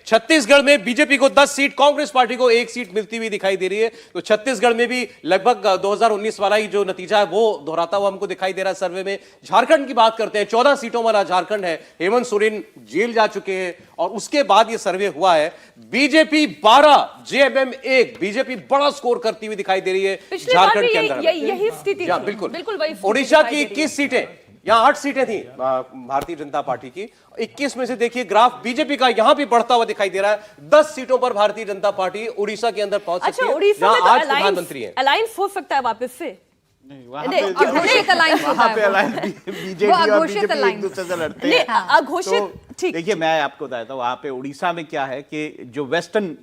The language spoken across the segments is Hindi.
छत्तीसगढ़ में बीजेपी को 10 सीट, कांग्रेस पार्टी को 1 सीट मिलती हुई दिखाई दे रही है। तो छत्तीसगढ़ में भी लगभग 2019 वाला ही जो नतीजा है वो दोहराता हुआ हमको दिखाई दे रहा है सर्वे में। झारखंड की बात करते हैं, 14 सीटों वाला झारखंड है। हेमंत सोरेन जेल जा चुके हैं और उसके बाद ये सर्वे हुआ है। बीजेपी 12, जेएमएम 1, बीजेपी बड़ा स्कोर करती हुई दिखाई दे रही है झारखंड के अंदर। यही स्थिति थी। बिल्कुल ओडिशा की 21 सीटें, यहां 8 सीटें थी भारतीय जनता पार्टी की, 21 में से देखिए ग्राफ बीजेपी का यहां भी बढ़ता हुआ दिखाई दे रहा है। 10 सीटों पर भारतीय जनता पार्टी उड़ीसा के अंदर पहुंच सकती है। उड़ीसा में तो आज प्रधानमंत्री है, अलायंस हो सकता है वापस से। अघोषित अलायंस बीजेपी और बीजेपी एक दूसरे से लड़ते हैं। अघोषित, ठीक। देखिए मैं आपको बताता हूँ वहां पे उड़ीसा में क्या है कि जो वेस्टर्न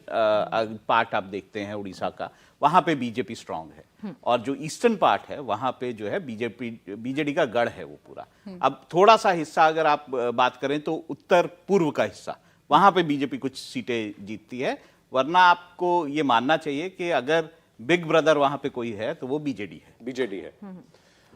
पार्ट आप देखते हैं उड़ीसा का, वहां पे बीजेपी स्ट्रांग है और जो ईस्टर्न पार्ट है वहां पे जो है बीजेडी का गढ़ है वो पूरा। अब थोड़ा सा हिस्सा अगर आप बात करें तो उत्तर पूर्व का हिस्सा, वहां पे बीजेपी कुछ सीटें जीतती है, वरना आपको ये मानना चाहिए कि अगर बिग ब्रदर वहां पे कोई है तो वो बीजेडी है।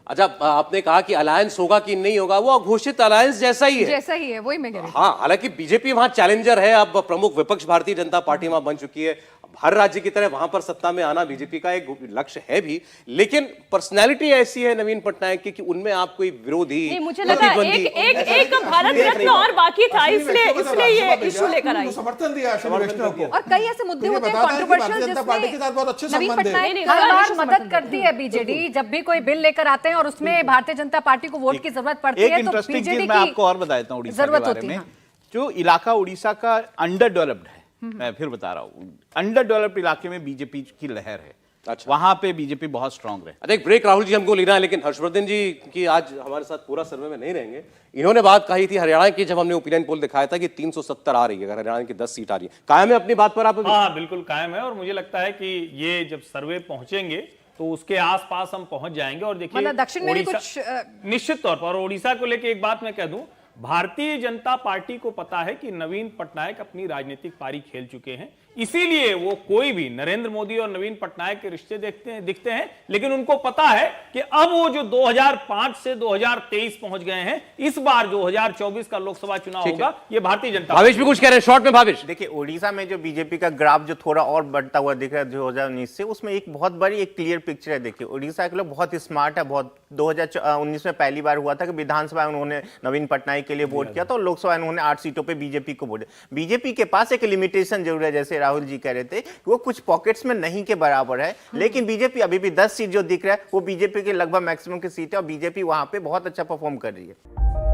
अच्छा, आपने कहा कि अलायंस होगा कि नहीं होगा, वो अघोषित अलायंस जैसा ही है, वही मैं कह रही हूं। हाँ, हालांकि बीजेपी वहां चैलेंजर है, अब प्रमुख विपक्ष भारतीय जनता पार्टी वहां बन चुकी है। हर राज्य की तरह वहां पर सत्ता में आना बीजेपी का एक लक्ष्य है भी, लेकिन पर्सनैलिटी ऐसी है नवीन पटनायक की कि उनमें आप कोई विरोधी, मुझे लगा एक भारत रत्न और बाकी था, इसलिए ये इशू लेकर आई, समर्थन दिया श्री वैष्णव को। और कई ऐसे मुद्दे होते हैं कंट्रोवर्शियल जिसमें नवीन पटनायक हर बार मदद करती है बीजेडी। जब भी कोई बिल लेकर आते हैं और उसमें भारतीय जनता पार्टी को वोट की जरूरत पड़ती है तो बीजेडी मैं आपको और बताता हूँ उड़ीसा के बारे में। जो इलाका उड़ीसा का अंडर डेवलप्ड है, मैं फिर बता रहा हूँ, अंडर डेवलप्ड इलाके में बीजेपी की लहर है। अच्छा, वहां पे बीजेपी बहुत स्ट्रांग रहे। अच्छा, एक ब्रेक राहुल जी हमको लेना है, लेकिन हर्षवर्धन जी की आज हमारे साथ पूरा सर्वे में नहीं रहेंगे। इन्होंने बात कही थी हरियाणा की, जब हमने ओपिनियन पोल दिखाया था कि 370 आ रही है, अगर हरियाणा की 10 सीट आ रही है। कायम है अपनी बात पर आप? हाँ, बिल्कुल कायम है और मुझे लगता है कि ये जब सर्वे पहुंचेंगे तो उसके आसपास हम पहुंच जाएंगे। और देखिए मतलब दक्षिण में भी कुछ निश्चित तौर पर, और उड़ीसा को लेकर एक बात मैं कह दूं, भारतीय जनता पार्टी को पता है कि नवीन पटनायक अपनी राजनीतिक पारी खेल चुके हैं, इसीलिए वो कोई भी नरेंद्र मोदी और नवीन पटनायक के रिश्ते दिखते हैं, लेकिन उनको पता है कि अब वो जो 2005 से 2023 पहुंच गए हैं, इस बार 2024 का लोकसभा चुनाव होगा, ये भारतीय जनता। भावेश भी कुछ कह रहे हैं शॉर्ट में। भावेश, देखिए उड़ीसा में जो बीजेपी का ग्राफ जो थोड़ा और बढ़ता हुआ दिख रहा है 2019 से, उसमें एक बहुत बड़ी एक क्लियर पिक्चर है। देखिए उड़ीसा के लोग बहुत स्मार्ट है, बहुत 2019 में पहली बार हुआ था कि विधानसभा उन्होंने नवीन पटनायक के लिए वोट किया था और लोकसभा उन्होंने 8 सीटों पर बीजेपी को वोट। बीजेपी के पास एक लिमिटेशन जरूर है, जैसे राहुल जी कह रहे थे, वो कुछ पॉकेट्स में नहीं के बराबर है, लेकिन बीजेपी अभी भी 10 सीट जो दिख रहा है वो बीजेपी के लगभग मैक्सिमम की सीट है और बीजेपी वहां पे बहुत अच्छा परफॉर्म कर रही है।